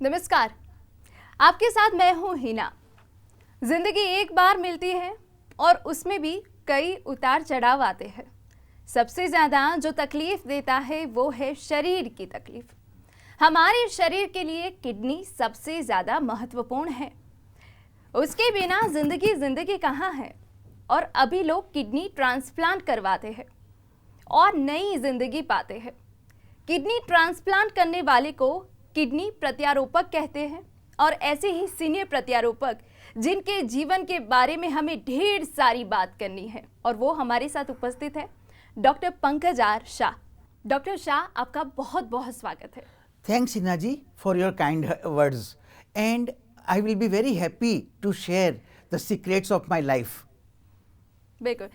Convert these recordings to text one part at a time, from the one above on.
नमस्कार, आपके साथ मैं हूं हिना। जिंदगी एक बार मिलती है और उसमें भी कई उतार चढ़ाव आते हैं। सबसे ज़्यादा जो तकलीफ देता है वो है शरीर की तकलीफ। हमारे शरीर के लिए किडनी सबसे ज़्यादा महत्वपूर्ण है। उसके बिना जिंदगी कहाँ है। और अभी लोग किडनी ट्रांसप्लांट करवाते हैं और नई जिंदगी पाते हैं। किडनी ट्रांसप्लांट करने वाले को किडनी प्रत्यारोपक कहते हैं और ऐसे ही सीनियर प्रत्यारोपक जिनके जीवन के बारे में हमें ढेर सारी बात करनी है और वो हमारे साथ उपस्थित है doctor Pankaj R Shah. Doctor Shah, आपका बहुत बहुत स्वागत है। Thanks, Hina ji, for your kind words, and I will be very happy to share the secrets of my life. बिल्कुल।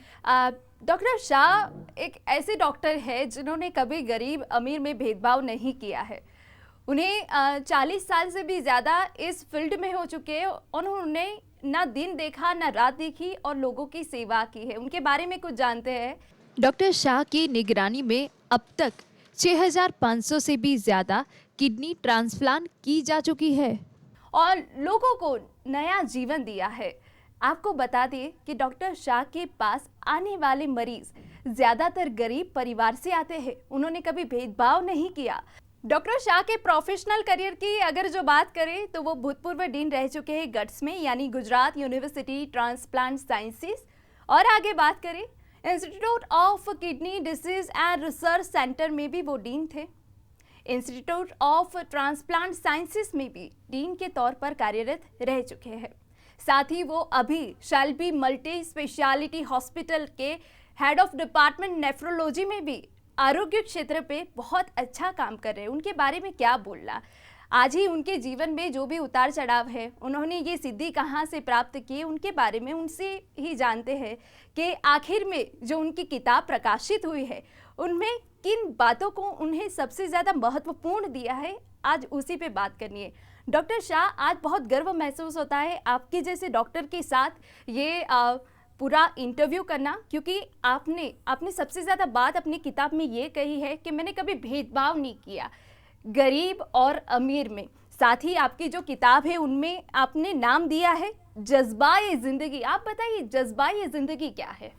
डॉक्टर शाह एक ऐसे डॉक्टर है जिन्होंने कभी गरीब अमीर में भेदभाव नहीं किया है। उन्हें 40 साल से भी ज़्यादा इस फील्ड में हो चुके हैं। उन्होंने ना दिन देखा ना रात देखी और लोगों की सेवा की है। उनके बारे में कुछ जानते हैं। डॉक्टर शाह की निगरानी में अब तक 6,500 से भी ज़्यादा किडनी ट्रांसप्लांट की जा चुकी है और लोगों को नया जीवन दिया है। आपको बता दें कि डॉक्टर शाह के पास आने वाले मरीज ज़्यादातर गरीब परिवार से आते हैं। उन्होंने कभी भेदभाव नहीं किया। डॉक्टर शाह के प्रोफेशनल करियर की अगर जो बात करें तो वो भूतपूर्व डीन रह चुके हैं गट्स में, यानी गुजरात यूनिवर्सिटी ट्रांसप्लांट साइंसेस। और आगे बात करें institute of kidney disease and research centre में भी वो डीन थे। इंस्टीट्यूट ऑफ ट्रांसप्लांट साइंसेस में भी डीन के तौर पर कार्यरत रह चुके हैं। साथ ही वो अभी शेल्बी मल्टी स्पेशलिटी हॉस्पिटल के हेड ऑफ डिपार्टमेंट नेफ्रोलॉजी में भी आरोग्य क्षेत्र पे बहुत अच्छा काम कर रहे हैं। उनके बारे में क्या बोलना, आज ही उनके जीवन में जो भी उतार चढ़ाव है, उन्होंने ये सिद्धि कहाँ से प्राप्त की, उनके बारे में उनसे ही जानते हैं कि आखिर में जो उनकी किताब प्रकाशित हुई है उनमें किन बातों को उन्हें सबसे ज़्यादा महत्वपूर्ण दिया है। आज उसी पे बात करनी है। डॉक्टर शाह, आज बहुत गर्व महसूस होता है आपके जैसे डॉक्टर के साथ ये पूरा इंटरव्यू करना, क्योंकि आपने सबसे ज़्यादा बात अपनी किताब में ये कही है कि मैंने कभी भेदभाव नहीं किया गरीब और अमीर में। साथ ही आपकी जो किताब है उनमें आपने नाम दिया है जज्बा-ए ज़िंदगी। आप बताइए जज्बा-ए ज़िंदगी क्या है?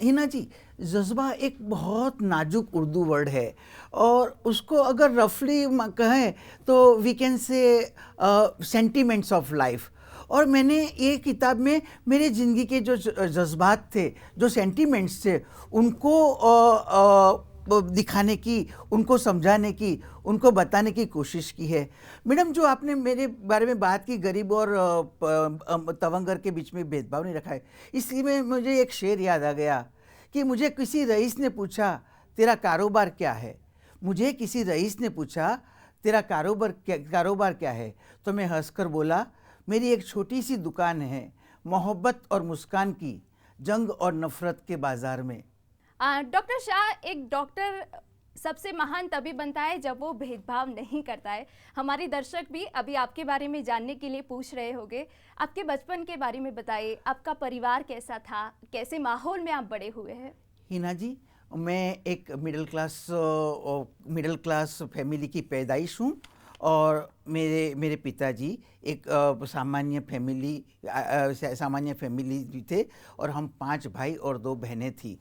हिना जी, जज्बा एक बहुत नाजुक उर्दू वर्ड है और उसको अगर रफली कहें तो we can say sentiments of life. और मैंने ये किताब में मेरे ज़िंदगी के जो जज्बात थे, जो सेंटिमेंट्स थे, उनको दिखाने की, उनको समझाने की, उनको बताने की कोशिश की है। मैडम, जो आपने मेरे बारे में बात की गरीब और तवंगर के बीच में भेदभाव नहीं रखा है, इसी में मुझे एक शेर याद आ गया कि मुझे किसी रईस ने पूछा तेरा कारोबार क्या है। मुझे किसी रईस ने पूछा तेरा कारोबार क्या है, तो मैं हंसकर बोला मेरी एक छोटी सी दुकान है, मोहब्बत और मुस्कान की, जंग और नफरत के बाजार में। डॉक्टर शाह, एक डॉक्टर सबसे महान तभी बनता है जब वो भेदभाव नहीं करता है। हमारे दर्शक भी अभी आपके बारे में जानने के लिए पूछ रहे होंगे। आपके बचपन के बारे में बताइए, आपका परिवार कैसा था, कैसे माहौल में आप बड़े हुए हैं? हिना जी, मैं एक मिडिल क्लास फैमिली की पैदाइश हूँ और मेरे पिताजी एक सामान्य फैमिली थे और हम 5 भाई और 2 बहनें थी।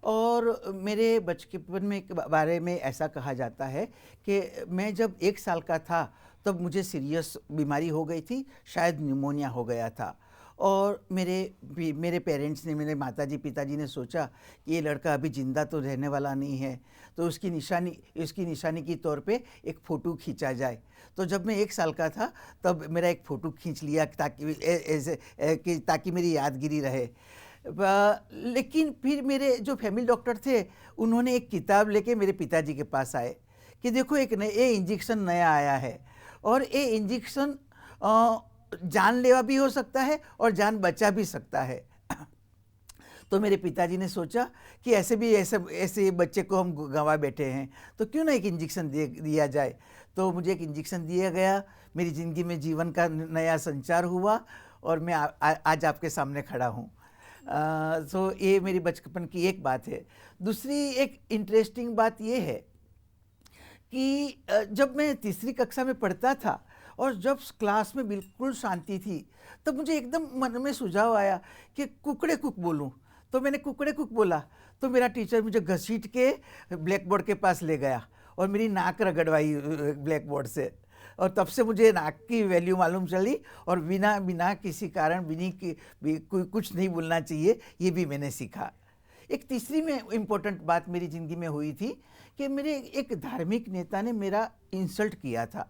और मेरे बचपन में के बारे में ऐसा कहा जाता है कि मैं जब 1 साल का था तब मुझे सीरियस बीमारी हो गई थी, शायद निमोनिया हो गया था। और मेरे पेरेंट्स ने, मेरे माताजी पिताजी ने सोचा कि ये लड़का अभी ज़िंदा तो रहने वाला नहीं है, तो उसकी निशानी के तौर पे एक फ़ोटो खींचा जाए। तो जब मैं 1 साल का था तब मेरा एक फ़ोटो खींच लिया ताकि मेरी यादगिरी रहे। लेकिन फिर मेरे जो फैमिली डॉक्टर थे उन्होंने एक किताब लेके मेरे पिताजी के पास आए कि देखो ये इंजेक्शन नया आया है और ये इंजेक्शन जानलेवा भी हो सकता है और जान बचा भी सकता है। तो मेरे पिताजी ने सोचा कि ऐसे बच्चे को हम गंवा बैठे हैं, तो क्यों ना एक इंजेक्शन दिया जाए। तो मुझे एक इंजेक्शन दिया गया, मेरी ज़िंदगी में जीवन का नया संचार हुआ और मैं आज आपके सामने खड़ा हूँ। तो ये मेरी बचपन की एक बात है। दूसरी एक इंटरेस्टिंग बात ये है कि जब मैं तीसरी कक्षा में पढ़ता था और जब क्लास में बिल्कुल शांति थी, तब मुझे एकदम मन में सुझाव आया कि कुकड़े कुक बोलूं। तो मैंने कुकड़े कुक बोला, तो मेरा टीचर मुझे घसीट के ब्लैक बोर्ड के पास ले गया और मेरी नाक रगड़वाई ब्लैक बोर्ड से, और तब से मुझे नाक की वैल्यू मालूम चली, और बिना बिना किसी कारण कुछ नहीं बोलना चाहिए, ये भी मैंने सीखा। एक तीसरी में इम्पोर्टेंट बात मेरी ज़िंदगी में हुई थी कि मेरे एक धार्मिक नेता ने मेरा इंसल्ट किया था।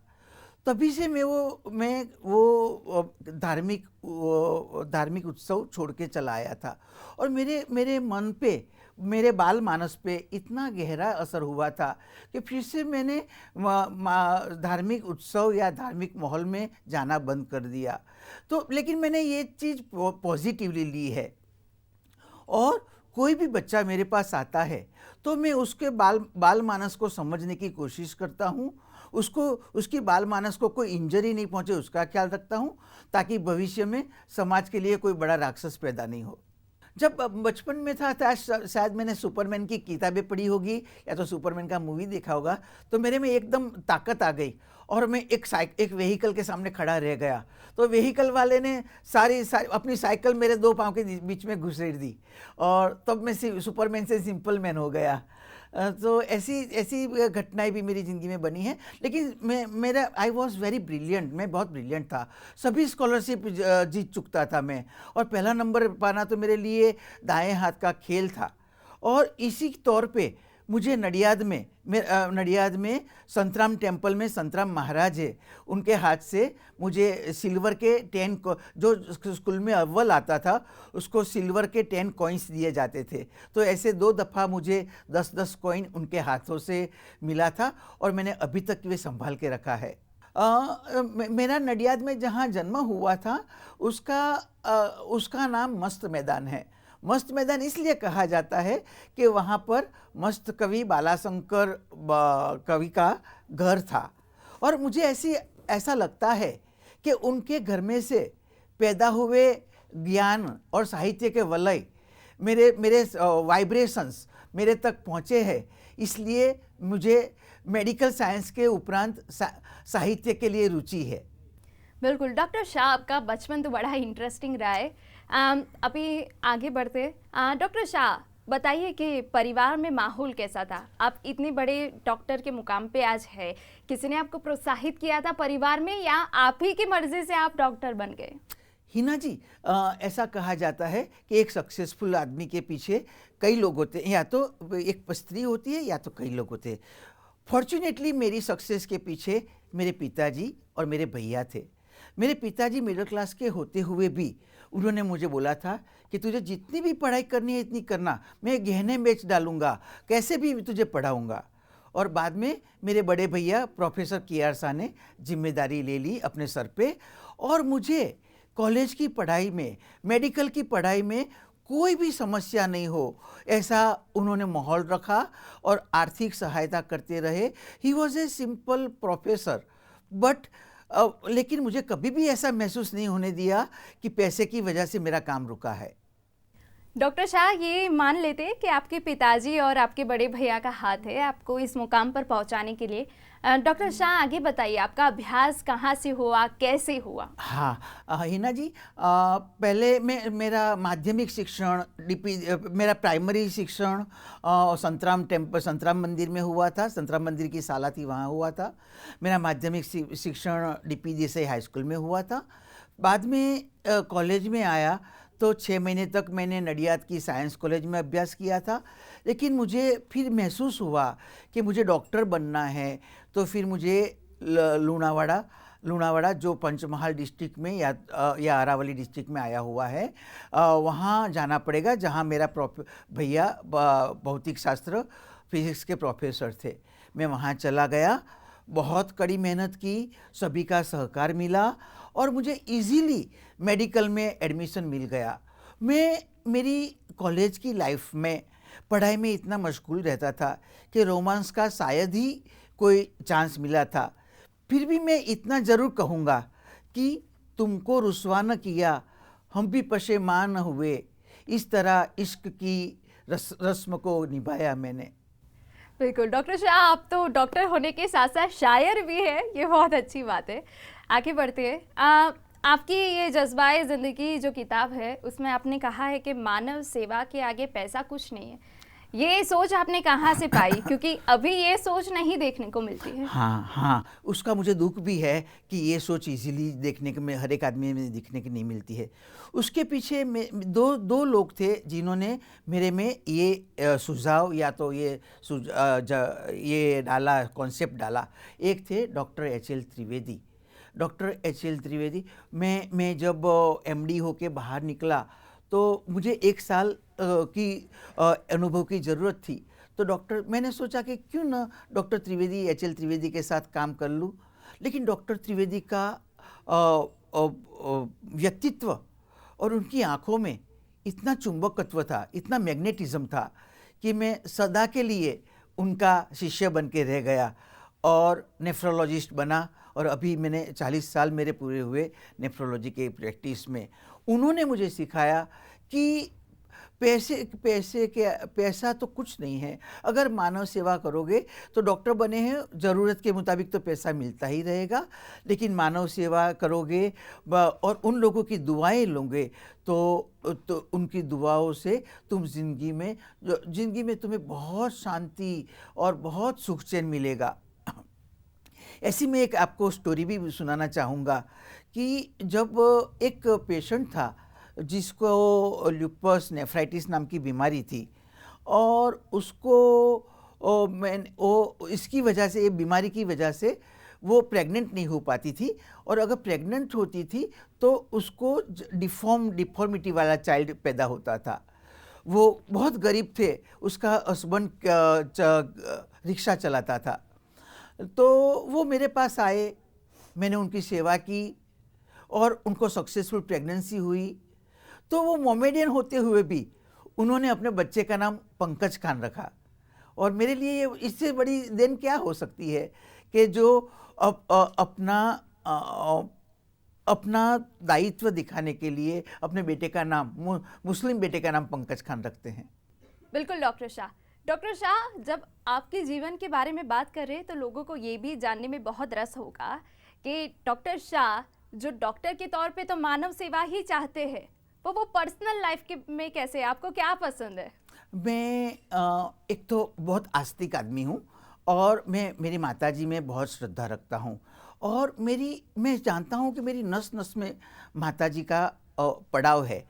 तभी से मैं वो धार्मिक उत्सव छोड़ के चला आया था, और मेरे मन पे, मेरे बाल मानस पे इतना गहरा असर हुआ था कि फिर से मैंने धार्मिक उत्सव या धार्मिक माहौल में जाना बंद कर दिया। तो लेकिन मैंने ये चीज़ पॉजिटिवली ली है, और कोई भी बच्चा मेरे पास आता है तो मैं उसके बाल मानस को समझने की कोशिश करता हूँ, उसकी बाल मानस को कोई इंजरी नहीं पहुँचे उसका ख्याल रखता हूँ, ताकि भविष्य में समाज के लिए कोई बड़ा राक्षस पैदा नहीं हो। जब बचपन में था शायद मैंने सुपरमैन की किताबें पढ़ी होगी या तो सुपरमैन का मूवी देखा होगा, तो मेरे में एकदम ताकत आ गई और मैं एक व्हीकल के सामने खड़ा रह गया। तो व्हीकल वाले ने सारी अपनी साइकिल मेरे दो पाँव के बीच में घुसेड़ दी, और तब मैं सुपरमैन से सिंपल मैन हो गया। तो ऐसी घटनाएं भी मेरी ज़िंदगी में बनी हैं। लेकिन आई वॉज वेरी ब्रिलियंट, मैं बहुत ब्रिलियंट था, सभी स्कॉलरशिप जीत चुकता था मैं, और पहला नंबर पाना तो मेरे लिए दाएं हाथ का खेल था। और इसी तौर पे मुझे नडियाद में संतराम टेम्पल में संतराम महाराज है, उनके हाथ से मुझे सिल्वर के 10 जो स्कूल में अव्वल आता था उसको सिल्वर के 10 कॉइन्स दिए जाते थे। तो ऐसे 2 दफ़ा मुझे 10-10 कॉइन उनके हाथों से मिला था, और मैंने अभी तक वे संभाल के रखा है। मेरा नडियाद में जहाँ जन्म हुआ था उसका नाम मस्त मैदान है। मस्त मैदान इसलिए कहा जाता है कि वहाँ पर मस्त कवि बालाशंकर कवि का घर था, और मुझे ऐसा लगता है कि उनके घर में से पैदा हुए ज्ञान और साहित्य के वलय मेरे वाइब्रेशंस मेरे तक पहुँचे हैं। इसलिए मुझे मेडिकल साइंस के उपरांत साहित्य के लिए रुचि है। बिल्कुल डॉक्टर शाह, आपका बचपन तो बड़ा इंटरेस्टिंग रहा है। अभी आगे बढ़ते, डॉक्टर शाह बताइए कि परिवार में माहौल कैसा था? आप इतने बड़े डॉक्टर के मुकाम पे आज है, किसी ने आपको प्रोत्साहित किया था परिवार में, या आप ही की मर्जी से आप डॉक्टर बन गए? हिना जी, ऐसा कहा जाता है कि एक सक्सेसफुल आदमी के पीछे कई लोग होते हैं, या तो एक स्त्री होती है या तो कई लोग होते हैं। फॉर्चुनेटली मेरी सक्सेस के पीछे मेरे पिताजी और मेरे भैया थे। मेरे पिताजी मिडिल क्लास के होते हुए भी उन्होंने मुझे बोला था कि तुझे जितनी भी पढ़ाई करनी है इतनी करना, मैं गहने बेच डालूंगा, कैसे भी तुझे पढ़ाऊंगा। और बाद में मेरे बड़े भैया प्रोफेसर KR शाह ने जिम्मेदारी ले ली अपने सर पे, और मुझे कॉलेज की पढ़ाई में, मेडिकल की पढ़ाई में कोई भी समस्या नहीं हो ऐसा उन्होंने माहौल रखा और आर्थिक सहायता करते रहे। He was a simple professor, but लेकिन मुझे कभी भी ऐसा महसूस नहीं होने दिया कि पैसे की वजह से मेरा काम रुका है। डॉक्टर शाह, ये मान लेते हैं कि आपके पिताजी और आपके बड़े भैया का हाथ है आपको इस मुकाम पर पहुंचाने के लिए। डॉक्टर शाह, आगे बताइए, आपका अभ्यास कहाँ से हुआ, कैसे हुआ? हाँ हिना जी, पहले मेरा माध्यमिक शिक्षण मेरा प्राइमरी शिक्षण संतराम मंदिर में हुआ था। संतराम मंदिर की साला थी, वहाँ हुआ था। मेरा माध्यमिक शिक्षण DP देसाई हाई स्कूल में हुआ था। बाद में कॉलेज में आया तो 6 महीने तक मैंने नडियाद की साइंस कॉलेज में अभ्यास किया था। लेकिन मुझे फिर महसूस हुआ कि मुझे डॉक्टर बनना है, तो फिर मुझे लूणावाड़ा जो पंचमहाल डिस्ट्रिक्ट में या अरावली डिस्ट्रिक्ट में आया हुआ है, वहाँ जाना पड़ेगा, जहाँ मेरा भैया भौतिक शास्त्र फिजिक्स के प्रोफेसर थे। मैं वहाँ चला गया, बहुत कड़ी मेहनत की, सभी का सहकार मिला और मुझे इजीली मेडिकल में एडमिशन मिल गया। मैं मेरी कॉलेज की लाइफ में पढ़ाई में इतना मशगूल रहता था कि रोमांस का शायद ही कोई चांस मिला था। फिर भी मैं इतना ज़रूर कहूँगा कि तुमको रुस्वा न किया, हम भी पशेमान हुए, इस तरह इश्क की रस्म को निभाया मैंने। बिल्कुल डॉक्टर शाह, आप तो डॉक्टर होने के साथ साथ शायर भी हैं, ये बहुत अच्छी बात है। आगे बढ़ते हैं। आपकी ये जज्बाए ज़िंदगी जो किताब है उसमें आपने कहा है कि मानव सेवा के आगे पैसा कुछ नहीं है। ये सोच आपने कहाँ से पाई, क्योंकि अभी ये सोच नहीं देखने को मिलती है। हाँ हाँ, उसका मुझे दुख भी है कि ये सोच इजीली देखने के में हर एक आदमी में दिखने की नहीं मिलती है। उसके पीछे में दो लोग थे जिन्होंने मेरे में ये सुझाव या तो ये डाला, कॉन्सेप्ट डाला। एक थे doctor HL. Trivedi. Doctor HL. Trivedi, मैं जब एमडी होके बाहर निकला तो मुझे एक साल की अनुभव की ज़रूरत थी। तो मैंने सोचा कि क्यों ना डॉक्टर त्रिवेदी, एच.एल. त्रिवेदी के साथ काम कर लूँ। लेकिन डॉक्टर त्रिवेदी का व्यक्तित्व और उनकी आँखों में इतना चुंबकत्व था, इतना मैग्नेटिज्म था कि मैं सदा के लिए उनका शिष्य बन के रह गया और नेफ्रोलॉजिस्ट बना। और अभी मैंने 40 साल मेरे पूरे हुए नेफ्रोलॉजी के प्रैक्टिस में। उन्होंने मुझे सिखाया कि पैसा तो कुछ नहीं है। अगर मानव सेवा करोगे तो डॉक्टर बने हैं, ज़रूरत के मुताबिक तो पैसा मिलता ही रहेगा, लेकिन मानव सेवा करोगे और उन लोगों की दुआएं लोगे तो उनकी दुआओं से तुम ज़िंदगी में तुम्हें बहुत शांति और बहुत सुख चैन मिलेगा। ऐसी मैं एक आपको स्टोरी भी सुनाना चाहूँगा कि जब एक पेशेंट था जिसको ल्यूपस नेफ्राइटिस नाम की बीमारी थी और उसको इसकी वजह से, ये बीमारी की वजह से वो प्रेग्नेंट नहीं हो पाती थी, और अगर प्रेग्नेंट होती थी तो उसको डिफॉर्मिटी वाला चाइल्ड पैदा होता था। वो बहुत गरीब थे, उसका हस्बैंड रिक्शा चलाता था। तो वो मेरे पास आए, मैंने उनकी सेवा की और उनको सक्सेसफुल प्रेगनेंसी हुई। तो वो मोमेडियन होते हुए भी उन्होंने अपने बच्चे का नाम पंकज खान रखा। और मेरे लिए ये इससे बड़ी देन क्या हो सकती है कि जो अपना दायित्व दिखाने के लिए अपने बेटे का नाम, मुस्लिम बेटे का नाम पंकज खान रखते हैं। बिल्कुल डॉक्टर शाह। डॉक्टर शाह, जब आपके जीवन के बारे में बात कर रहे हैं तो लोगों को ये भी जानने में बहुत रस होगा कि डॉक्टर शाह जो डॉक्टर के तौर पे तो मानव सेवा ही चाहते हैं, वो पर्सनल लाइफ के में कैसे, आपको क्या पसंद है? मैं एक तो बहुत आस्तिक आदमी हूँ और मैं मेरी माताजी में बहुत श्रद्धा रखता हूँ, और मैं जानता हूँ कि मेरी नस नस में माताजी का पड़ाव है।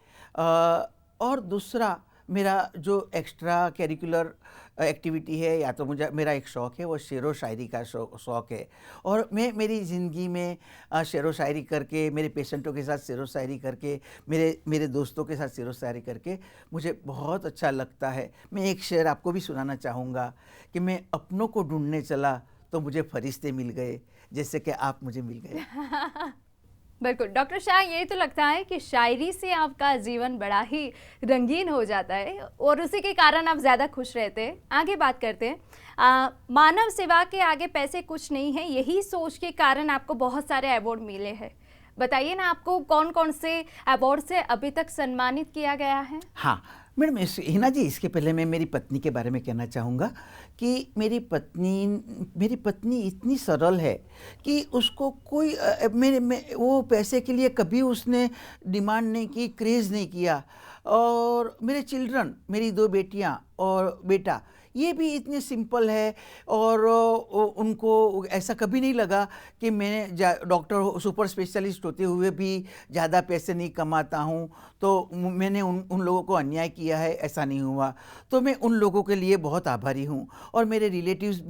और दूसरा, मेरा जो एक्स्ट्रा करिकुलर एक्टिविटी है या तो मेरा एक शौक़ है, वो शेरो शायरी का शौक़ है। और मैं मेरी ज़िंदगी में शेरो शायरी करके, मेरे पेशेंटों के साथ शेरो शायरी करके, मेरे दोस्तों के साथ शेरो शायरी करके मुझे बहुत अच्छा लगता है। मैं एक शेर आपको भी सुनाना चाहूँगा कि मैं अपनों को ढूंढने चला तो मुझे फरिश्ते मिल गए, जैसे कि आप मुझे मिल गए। बिल्कुल डॉक्टर शाह, ये तो लगता है कि शायरी से आपका जीवन बड़ा ही रंगीन हो जाता है और उसी के कारण आप ज़्यादा खुश रहते हैं। आगे बात करते हैं। मानव सेवा के आगे पैसे कुछ नहीं है, यही सोच के कारण आपको बहुत सारे अवार्ड मिले हैं। बताइए ना, आपको कौन कौन से अवार्ड से अभी तक सम्मानित किया गया है? हाँ मैडम, हिना जी, इसके पहले मैं मेरी पत्नी के बारे में कहना चाहूँगा कि मेरी पत्नी इतनी सरल है कि उसको कोई वो पैसे के लिए कभी उसने डिमांड नहीं की, क्रेज़ नहीं किया। और मेरे चिल्ड्रन, मेरी 2 बेटियाँ और बेटा, ये भी इतने सिंपल है और उनको ऐसा कभी नहीं लगा कि मैं डॉक्टर सुपर स्पेशलिस्ट होते हुए भी ज़्यादा पैसे नहीं कमाता हूँ तो मैंने उन लोगों को अन्याय किया है, ऐसा नहीं हुआ। तो मैं उन लोगों के लिए बहुत आभारी हूँ। और मेरे रिलेटिव्स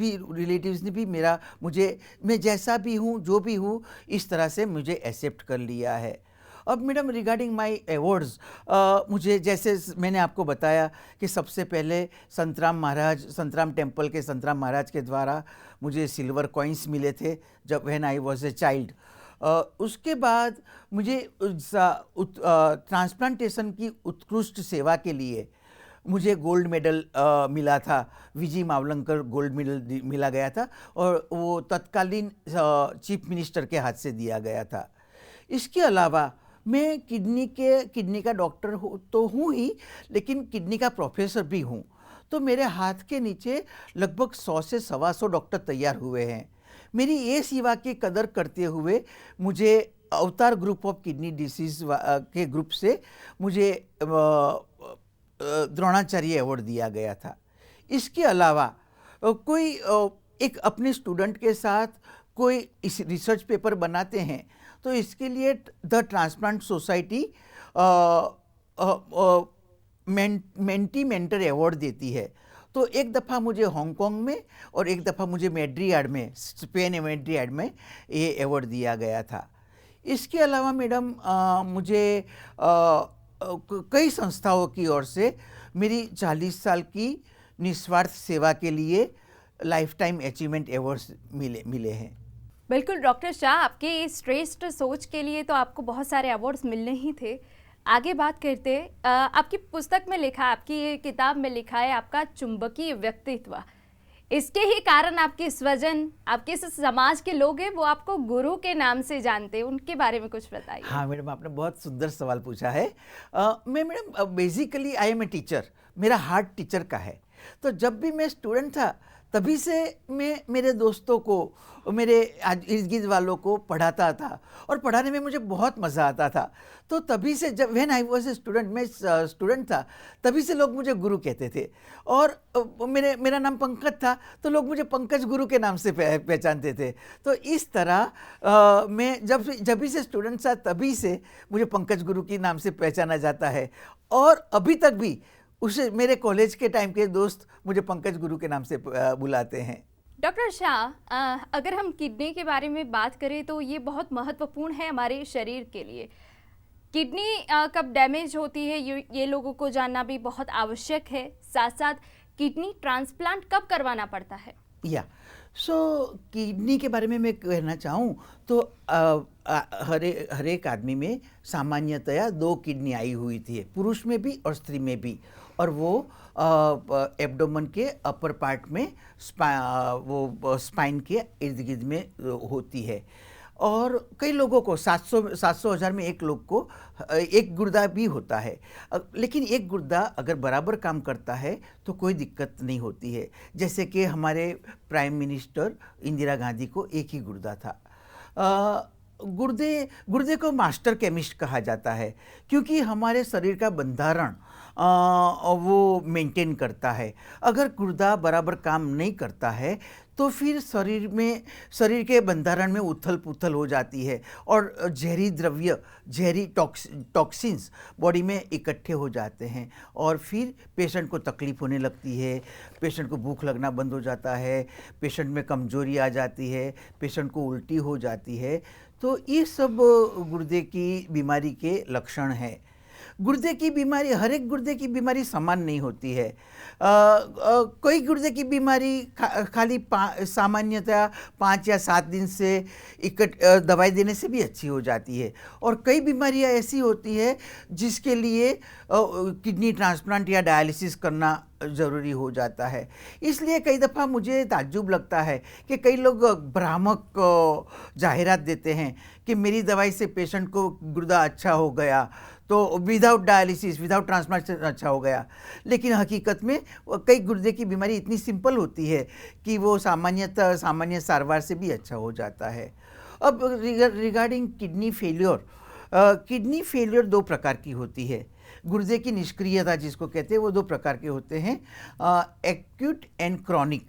ने भी मैं जैसा भी हूँ, जो भी हूँ, इस तरह से मुझे एक्सेप्ट कर लिया है। अब मैडम, रिगार्डिंग माय अवार्ड्स, मुझे जैसे मैंने आपको बताया कि सबसे पहले संतराम टेम्पल के संतराम महाराज के द्वारा मुझे सिल्वर कॉइन्स मिले थे जब when I was a child. उसके बाद मुझे ट्रांसप्लांटेशन की उत्कृष्ट सेवा के लिए मुझे गोल्ड मेडल मिला था। विजी मावलंकर गोल्ड मेडल मिला गया था और वो तत्कालीन चीफ मिनिस्टर के हाथ से दिया गया था। इसके अलावा मैं किडनी का डॉक्टर तो हूँ ही, लेकिन किडनी का प्रोफेसर भी हूँ। तो मेरे हाथ के नीचे लगभग 100 से 125 डॉक्टर तैयार हुए हैं। मेरी ये सेवा की कदर करते हुए मुझे अवतार ग्रुप ऑफ किडनी डिसीज के ग्रुप से मुझे द्रोणाचार्य अवार्ड दिया गया था। इसके अलावा कोई एक अपने स्टूडेंट के साथ कोई इस रिसर्च पेपर बनाते हैं तो इसके लिए the transplant society mentee mentor award देती है। तो एक दफ़ा मुझे हांगकांग में और एक दफ़ा मुझे मैड्रिड में, स्पेन मैड्रिड में ये अवार्ड दिया गया था। इसके अलावा मैडम मुझे कई संस्थाओं की ओर से मेरी 40 साल की निस्वार्थ सेवा के लिए लाइफ टाइम अचीवमेंट अवार्ड्स मिले हैं। बिल्कुल डॉक्टर शाह, आपके इस श्रेष्ठ सोच के लिए तो आपको बहुत सारे अवार्ड्स मिलने ही थे। आगे बात करते आपकी पुस्तक में लिखा, आपकी ये किताब में लिखा है आपका चुंबकीय व्यक्तित्व। इसके ही कारण आपके स्वजन, आपके इस समाज के लोग हैं वो आपको गुरु के नाम से जानते हैं, उनके बारे में कुछ बताइए। हाँ मैडम, आपने बहुत सुंदर सवाल पूछा है। मैं madam basically I am a teacher, मेरा हार्ट टीचर का है। तो जब भी मैं स्टूडेंट था तभी से मैं मेरे दोस्तों को, मेरे इर्द गिर्द वालों को पढ़ाता था और पढ़ाने में मुझे बहुत मज़ा आता था। तो तभी से जब when I was a student, मैं स्टूडेंट था, तभी से लोग मुझे गुरु कहते थे। और मेरा नाम पंकज था तो लोग मुझे पंकज गुरु के नाम से पहचानते थे। तो इस तरह मैं जब भी से स्टूडेंट था तभी से मुझे पंकज गुरु के नाम से पहचाना जाता है। और अभी तक भी उसे मेरे कॉलेज के टाइम के दोस्त मुझे पंकज गुरु के नाम से बुलाते हैं। डॉक्टर शाह, अगर हम किडनी के बारे में बात करें तो ये बहुत महत्वपूर्ण है हमारे शरीर के लिए। किडनी कब डैमेज होती है ये लोगों को जानना भी बहुत आवश्यक है। साथ साथ किडनी ट्रांसप्लांट कब करवाना पड़ता है? किडनी के बारे में मैं कहना चाहूँ तो हर एक आदमी में सामान्यतया 2 किडनी आई हुई थी, पुरुष में भी और स्त्री में भी। और वो एब्डोमेन के अपर पार्ट में वो स्पाइन के इर्द गिर्द में होती है। और कई लोगों को 700,000 में एक लोग को एक गुर्दा भी होता है। लेकिन एक गुर्दा अगर बराबर काम करता है तो कोई दिक्कत नहीं होती है। जैसे कि हमारे प्राइम मिनिस्टर इंदिरा गांधी को एक ही गुर्दा था। गुर्दे को मास्टर केमिस्ट कहा जाता है क्योंकि हमारे शरीर का बंधारण वो मेंटेन करता है। अगर गुर्दा बराबर काम नहीं करता है तो फिर शरीर के बंधारण में उथल पुथल हो जाती है और जहरी द्रव्य, जहरी टॉक्सिन्स बॉडी में इकट्ठे हो जाते हैं और फिर पेशेंट को तकलीफ होने लगती है, पेशेंट को भूख लगना बंद हो जाता है, पेशेंट में कमजोरी आ जाती है, पेशेंट को उल्टी हो जाती है। तो ये सब गुर्दे की बीमारी के लक्षण हैं। गुर्दे की बीमारी, हर एक गुर्दे की बीमारी समान नहीं होती है। कोई गुर्दे की बीमारी खाली सामान्यतः 5 या 7 दिन से दवाई देने से भी अच्छी हो जाती है। और कई बीमारियां ऐसी होती है जिसके लिए किडनी ट्रांसप्लांट या डायलिसिस करना ज़रूरी हो जाता है। इसलिए कई दफ़ा मुझे ताज्जुब लगता है कि कई लोग भ्रामक जाहिरात देते हैं कि मेरी दवाई से पेशेंट को गुर्दा अच्छा हो गया, तो विदाउट डायलिसिस, विदाउट ट्रांसप्लांटेशन अच्छा हो गया। लेकिन हकीकत में कई गुर्दे की बीमारी इतनी सिंपल होती है कि वो सामान्य सारवार से भी अच्छा हो जाता है। अब रिगार्डिंग किडनी फेलियर 2 प्रकार की होती है। गुर्दे की निष्क्रियता जिसको कहते हैं वो 2 प्रकार के होते हैं, acute and chronic.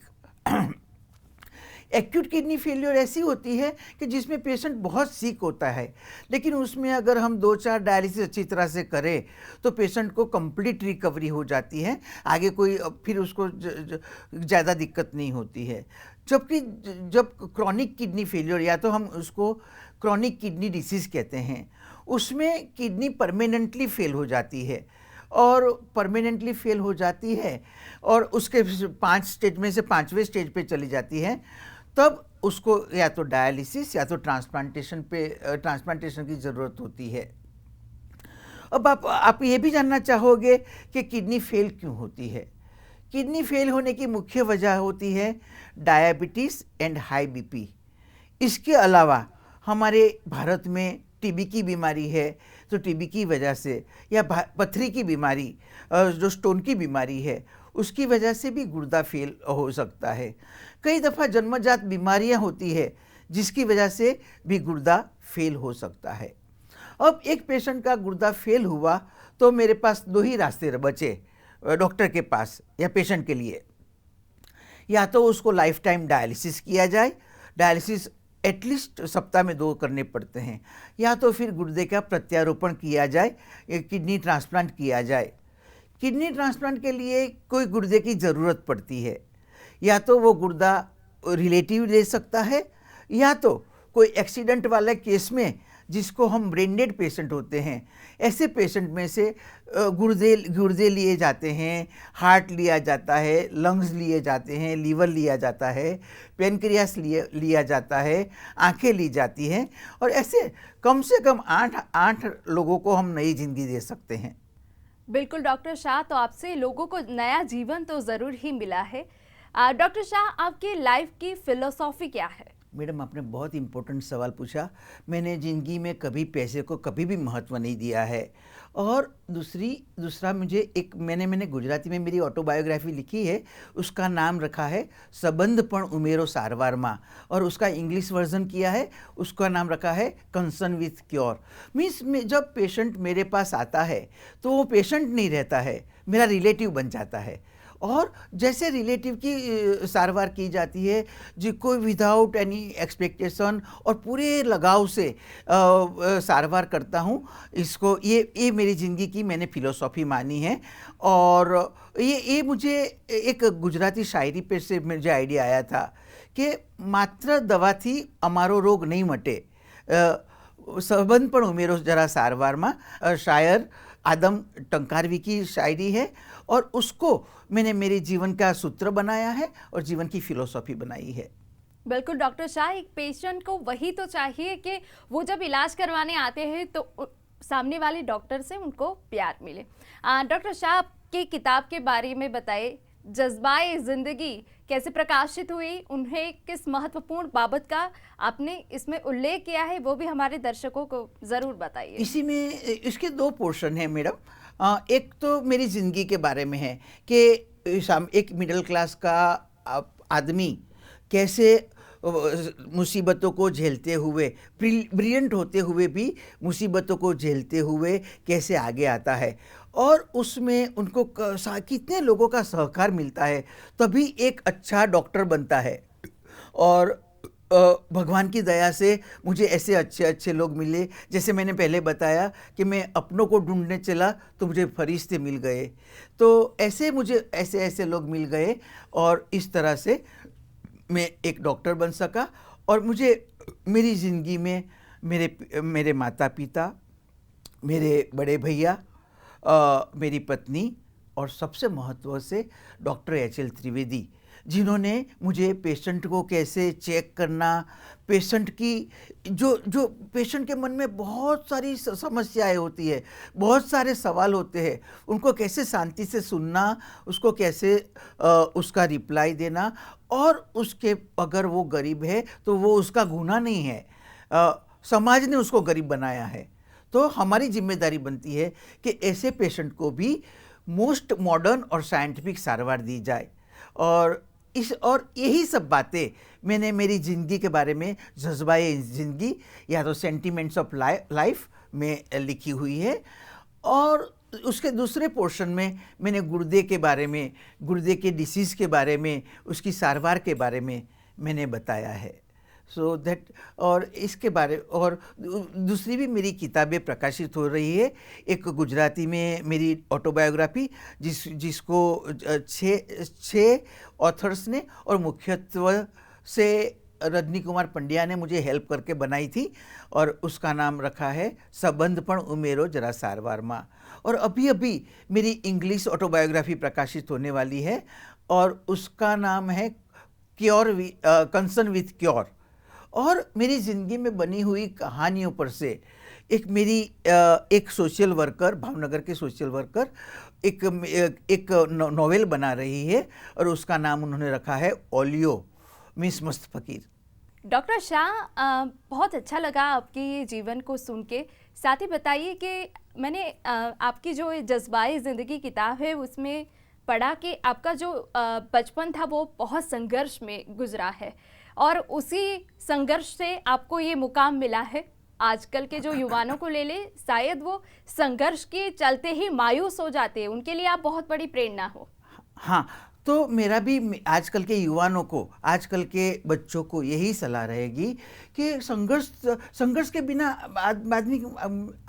Acute kidney failure ऐसी होती है कि जिसमें पेशेंट बहुत सीक होता है, लेकिन उसमें अगर हम 2-4 डायलिसिस अच्छी तरह से करें तो पेशेंट को कंप्लीट रिकवरी हो जाती है, आगे कोई फिर उसको ज़्यादा दिक्कत नहीं होती है। जबकि जब क्रॉनिक किडनी फेलियर, या तो हम उसको क्रॉनिक किडनी डिसीज़ कहते हैं, उसमें किडनी परमानेंटली फेल हो जाती है और उसके 5 स्टेज में से 5वें स्टेज पे चली जाती है। तब उसको या तो डायलिसिस या तो ट्रांसप्लांटेशन की ज़रूरत होती है। अब आप ये भी जानना चाहोगे कि किडनी फेल क्यों होती है। किडनी फेल होने की मुख्य वजह होती है डायबिटीज़ एंड हाई बीपी। इसके अलावा हमारे भारत में टीबी की बीमारी है तो टीबी की वजह से, या पथरी की बीमारी जो स्टोन की बीमारी है उसकी वजह से भी गुर्दा फेल हो सकता है। कई दफ़ा जन्मजात बीमारियां होती है जिसकी वजह से भी गुर्दा फेल हो सकता है। अब एक पेशेंट का गुर्दा फेल हुआ तो मेरे पास दो ही रास्ते बचे डॉक्टर के पास या पेशेंट के लिए। या तो उसको लाइफ टाइम डायलिसिस किया जाए, डायलिसिस एटलीस्ट सप्ताह में 2 करने पड़ते हैं, या तो फिर गुर्दे का प्रत्यारोपण किया जाए, किडनी ट्रांसप्लांट किया जाए। किडनी ट्रांसप्लांट के लिए कोई गुर्दे की ज़रूरत पड़ती है, या तो वो गुर्दा रिलेटिव ले सकता है, या तो कोई एक्सीडेंट वाले केस में जिसको हम ब्रेन डेड पेशेंट होते हैं, ऐसे पेशेंट में से गुर्दे लिए जाते हैं, हार्ट लिया जाता है, लंग्स लिए जाते हैं, लीवर लिया जाता है, पेनक्रियास लिया जाता है, आंखें ली जाती हैं, और ऐसे कम से कम 8 लोगों को हम नई ज़िंदगी दे सकते हैं। बिल्कुल डॉक्टर शाह, तो आपसे लोगों को नया जीवन तो ज़रूर ही मिला है। डॉक्टर शाह, आपकी लाइफ की फिलोसॉफी क्या है? मैडम, आपने बहुत इम्पोर्टेंट सवाल पूछा। मैंने ज़िंदगी में कभी पैसे को कभी भी महत्व नहीं दिया है। और दूसरा मुझे मैंने गुजराती में मेरी ऑटोबायोग्राफी लिखी है, उसका नाम रखा है संबंध पण उमेरो सारवार मां, और उसका इंग्लिश वर्जन किया है, उसका नाम रखा है कंसर्न विथ क्योर। मीन्स जब पेशेंट मेरे पास आता है तो वो पेशेंट नहीं रहता है, मेरा रिलेटिव बन जाता है। और जैसे रिलेटिव की सारवार की जाती है, जिसको विदाउट एनी एक्सपेक्टेशन और पूरे लगाव से सारवार करता हूँ, इसको ये मेरी ज़िंदगी की मैंने फ़िलोसॉफ़ी मानी है। और ये मुझे एक गुजराती शायरी पे से मुझे आइडिया आया था कि मात्र दवाथी अमारो रोग नहीं मटे, संबंध पण उमेरो जरा सारवार में। शायर आदम टंकारवी की शायरी है, और उसको मैंने मेरे जीवन का सूत्र बनाया है और जीवन की फिलॉसफी बनाई है। बिल्कुल डॉक्टर शाह, एक पेशेंट को वही तो चाहिए कि वो जब इलाज करवाने आते हैं तो सामने वाले डॉक्टर से उनको प्यार मिले। डॉक्टर शाह, आपकी किताब के बारे में बताइए, जज्बाए ज़िंदगी कैसे प्रकाशित हुई, उन्हें किस महत्वपूर्ण बाबत का आपने इसमें उल्लेख किया है, वो भी हमारे दर्शकों को ज़रूर बताइए। इसी में इसके 2 पोर्शन हैं मैडम। एक तो मेरी ज़िंदगी के बारे में है कि एक मिडिल क्लास का आदमी कैसे मुसीबतों को झेलते हुए, ब्रिलियंट होते हुए भी मुसीबतों को झेलते हुए कैसे आगे आता है, और उसमें उनको कितने लोगों का सहकार मिलता है, तभी एक अच्छा डॉक्टर बनता है। और भगवान की दया से मुझे ऐसे अच्छे लोग मिले, जैसे मैंने पहले बताया कि मैं अपनों को ढूंढने चला तो मुझे फरिश्ते मिल गए। तो ऐसे मुझे ऐसे लोग मिल गए, और इस तरह से मैं एक डॉक्टर बन सका। और मुझे मेरी ज़िंदगी में मेरे माता पिता, मेरे बड़े भैया, मेरी पत्नी, और सबसे महत्व से डॉक्टर एच.एल. त्रिवेदी, जिन्होंने मुझे पेशेंट को कैसे चेक करना, पेशेंट की जो पेशेंट के मन में बहुत सारी समस्याएं होती है, बहुत सारे सवाल होते हैं, उनको कैसे शांति से सुनना, उसको कैसे उसका रिप्लाई देना, और उसके अगर वो गरीब है तो वो उसका गुनाह नहीं है, समाज ने उसको गरीब बनाया है। तो हमारी जिम्मेदारी बनती है कि ऐसे पेशेंट को भी मोस्ट मॉडर्न और साइंटिफिक सारवार दी जाए। और यही सब बातें मैंने मेरी ज़िंदगी के बारे में जज्बाए ज़िंदगी या तो सेंटिमेंट्स ऑफ लाइफ में लिखी हुई है। और उसके दूसरे पोर्शन में मैंने गुर्दे के बारे में, गुर्दे के डिसीज़ के बारे में, उसकी सारवार के बारे में मैंने बताया है। सो दैट, और इसके बारे, और दूसरी भी मेरी किताबें प्रकाशित हो रही है। एक गुजराती में मेरी ऑटोबायोग्राफी जिसको 6 ऑथर्स ने, और मुख्यत्व से रजनी कुमार पंड्या ने मुझे हेल्प करके बनाई थी, और उसका नाम रखा है संबंध पण उमेरो जरा सारवार मां। और अभी मेरी इंग्लिश ऑटोबायोग्राफी प्रकाशित होने वाली है, और उसका नाम है कंसर्न विथ क्योर। और मेरी ज़िंदगी में बनी हुई कहानियों पर से एक सोशल वर्कर, भावनगर के सोशल वर्कर एक नॉवेल बना रही है, और उसका नाम उन्होंने रखा है ओलियो, मिस मस्त फकीर। डॉक्टर शाह, बहुत अच्छा लगा आपके जीवन को सुन के। साथ ही बताइए कि मैंने आपकी जो जज्बाए ज़िंदगी किताब है उसमें पढ़ा कि आपका जो बचपन था वो बहुत संघर्ष में गुजरा है और उसी संघर्ष से आपको ये मुकाम मिला है। आजकल के जो युवानों को ले ले, शायद वो संघर्ष के चलते ही मायूस हो जाते हैं, उनके लिए आप बहुत बड़ी प्रेरणा हो। हाँ, तो मेरा भी आजकल के युवानों को, आजकल के बच्चों को यही सलाह रहेगी कि संघर्ष के बिना आदमी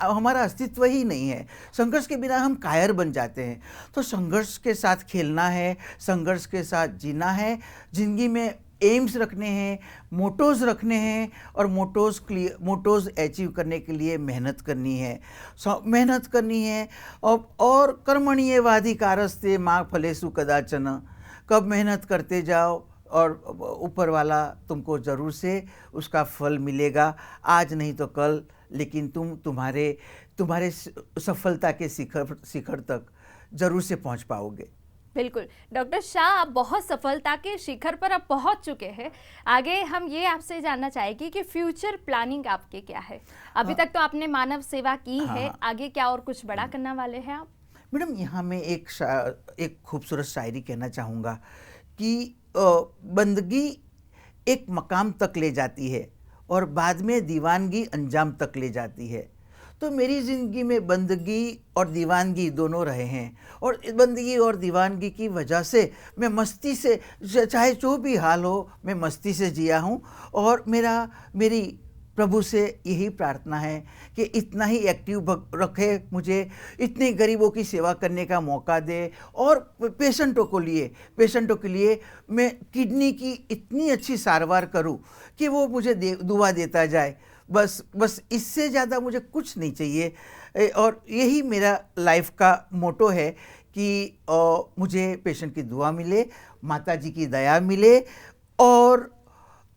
हमारा अस्तित्व ही नहीं है। संघर्ष के बिना हम कायर बन जाते हैं। तो संघर्ष के साथ खेलना है, संघर्ष के साथ जीना है, जिंदगी में एम्स रखने हैं, मोटोज़ रखने हैं और मोटोज़ अचीव करने के लिए मेहनत करनी है, मेहनत करनी है। और कर्मण्येवाधिकारस्ते मा फलेषु कदाचन, कब मेहनत करते जाओ और ऊपर वाला तुमको ज़रूर से उसका फल मिलेगा, आज नहीं तो कल, लेकिन तुम्हारे सफलता के शिखर तक ज़रूर से पहुंच पाओगे। बिल्कुल डॉक्टर शाह, आप बहुत सफलता के शिखर पर अब पहुंच चुके हैं। आगे हम ये आपसे जानना चाहेंगे कि फ्यूचर प्लानिंग आपके क्या है? अभी तक तो आपने मानव सेवा की है, आगे क्या और कुछ बड़ा करने वाले हैं आप? मैडम, यहाँ मैं एक खूबसूरत शायरी कहना चाहूँगा कि बंदगी एक मकाम तक ले जाती है और बाद में दीवानगी अंजाम तक ले जाती है। तो मेरी ज़िंदगी में बंदगी और दीवानगी दोनों रहे हैं और बंदगी और दीवानगी की वजह से मैं मस्ती से, चाहे जो भी हाल हो, मैं मस्ती से जिया हूँ। और मेरी प्रभु से यही प्रार्थना है कि इतना ही एक्टिव रखे मुझे, इतने गरीबों की सेवा करने का मौका दे और पेशेंटों के लिए मैं किडनी की इतनी अच्छी सारवार करूं कि वो मुझे दुआ देता जाए। बस इससे ज़्यादा मुझे कुछ नहीं चाहिए। और यही मेरा लाइफ का मोटो है कि मुझे पेशेंट की दुआ मिले, माता जी की दया मिले और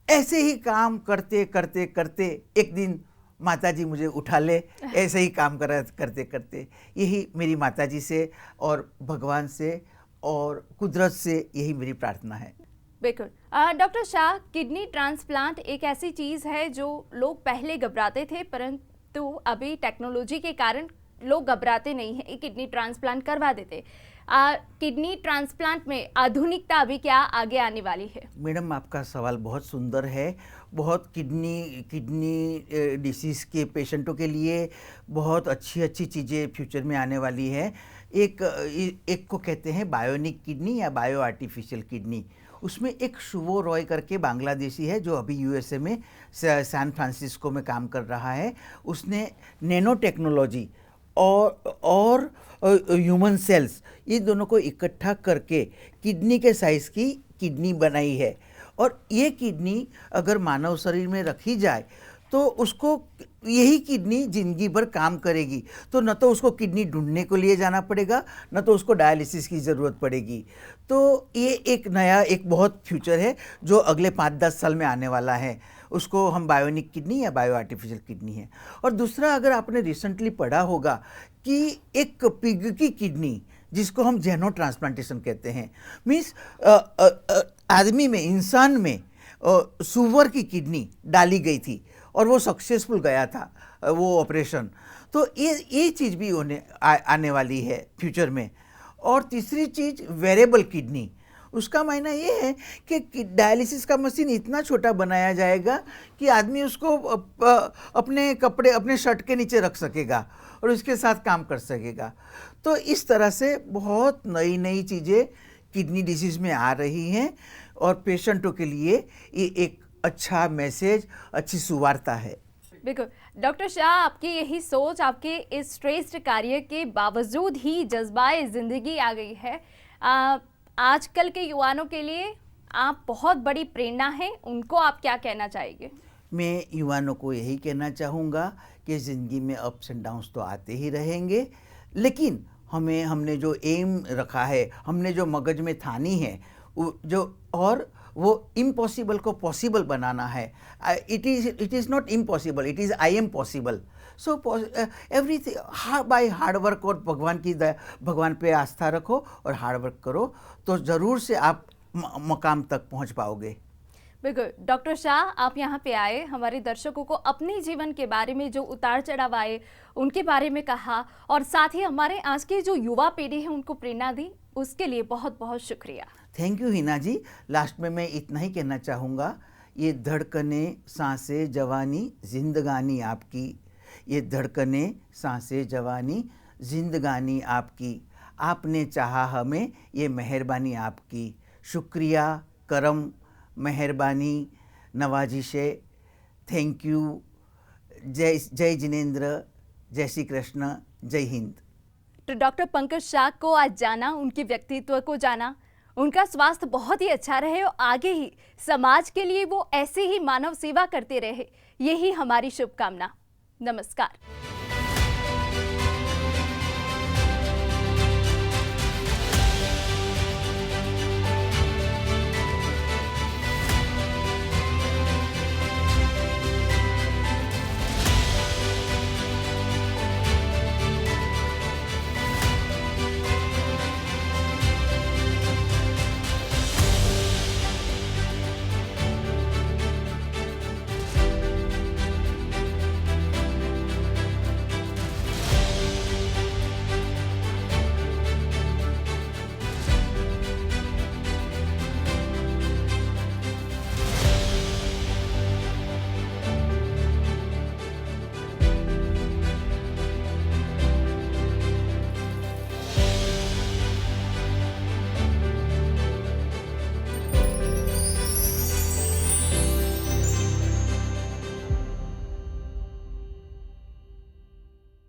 ऐसे ही काम करते करते करते एक दिन माता जी मुझे उठा ले, ऐसे ही काम करते करते। यही मेरी माता जी से और भगवान से और कुदरत से यही मेरी प्रार्थना है। बिल्कुल डॉक्टर शाह, किडनी ट्रांसप्लांट एक ऐसी चीज़ है जो लोग पहले घबराते थे, परंतु अभी टेक्नोलॉजी के कारण लोग घबराते नहीं हैं, किडनी ट्रांसप्लांट करवा देते। किडनी ट्रांसप्लांट में आधुनिकता अभी क्या आगे आने वाली है? मैडम, आपका सवाल बहुत सुंदर है। बहुत किडनी डिसीज़ के पेशेंटों के लिए बहुत अच्छी चीज़ें फ्यूचर में आने वाली है। एक को कहते हैं बायोनिक किडनी या बायो आर्टिफिशियल किडनी। उसमें एक शुभो रॉय करके बांग्लादेशी है जो अभी यूएसए में सैन फ्रांसिस्को में काम कर रहा है। उसने नैनो टेक्नोलॉजी और ह्यूमन सेल्स, ये दोनों को इकट्ठा करके किडनी के साइज़ की किडनी बनाई है। और ये किडनी अगर मानव शरीर में रखी जाए तो उसको यही किडनी जिंदगी भर काम करेगी। तो न तो उसको किडनी ढूंढने को लिए जाना पड़ेगा, न तो उसको डायलिसिस की ज़रूरत पड़ेगी। तो ये एक बहुत फ्यूचर है जो अगले 5-10 साल में आने वाला है। उसको हम बायोनिक किडनी या बायो आर्टिफिशियल किडनी है। और दूसरा, अगर आपने रिसेंटली पढ़ा होगा कि एक पिग की किडनी, जिसको हम जेनो ट्रांसप्लांटेशन कहते हैं, मीन्स आदमी में, इंसान में सुअर की किडनी डाली गई थी और वो सक्सेसफुल गया था वो ऑपरेशन। तो ये चीज़ भी आने वाली है फ्यूचर में। और तीसरी चीज़ वेरेबल किडनी। उसका मायना ये है कि डायलिसिस का मशीन इतना छोटा बनाया जाएगा कि आदमी उसको अपने कपड़े, अपने शर्ट के नीचे रख सकेगा और उसके साथ काम कर सकेगा। तो इस तरह से बहुत नई चीज़ें किडनी डिसीज़ में आ रही हैं और पेशेंटों के लिए ये एक अच्छा मैसेज, अच्छी सुवार्ता है। बिल्कुल डॉक्टर शाह, आपकी यही सोच, आपके इस श्रेष्ठ कार्य के बावजूद ही जज्बाए ज़िंदगी आ गई है। आजकल के युवाओं के लिए आप बहुत बड़ी प्रेरणा हैं, उनको आप क्या कहना चाहेंगे? मैं युवाओं को यही कहना चाहूँगा कि ज़िंदगी में अप्स एंड डाउन्स तो आते ही रहेंगे, लेकिन हमने जो एम रखा है, हमने जो मगज में ठानी है, वो इम्पॉसिबल को पॉसिबल बनाना है। It is not impossible, it is I am possible. So everything by hard work और भगवान पे आस्था रखो और हार्ड वर्क करो तो ज़रूर से आप मकाम तक पहुंच पाओगे। बिल्कुल डॉक्टर शाह, आप यहाँ पे आए, हमारे दर्शकों को अपने जीवन के बारे में जो उतार चढ़ाव आए उनके बारे में कहा, और साथ ही हमारे आज की जो युवा पीढ़ी है उनको प्रेरणा दी, उसके लिए बहुत बहुत शुक्रिया। Thank you Hina ji. Last में मैं इतना ही कहना चाहूँगा, ये धड़कने सांसें जवानी जिंदगानी आपकी, ये धड़कने सांसें जवानी जिंदगानी आपकी, आपने चाहा हमें ये मेहरबानी आपकी, शुक्रिया करम मेहरबानी नवाजिशे, थैंक यू, जय जय जिनेंद्र, जय श्री कृष्ण, जय हिंद। तो डॉक्टर पंकज शाह को आज जाना, उनके व्यक्तित्व को जाना, उनका स्वास्थ्य बहुत ही अच्छा रहे और आगे ही समाज के लिए वो ऐसे ही मानव सेवा करते रहे, यही हमारी शुभकामना। नमस्कार।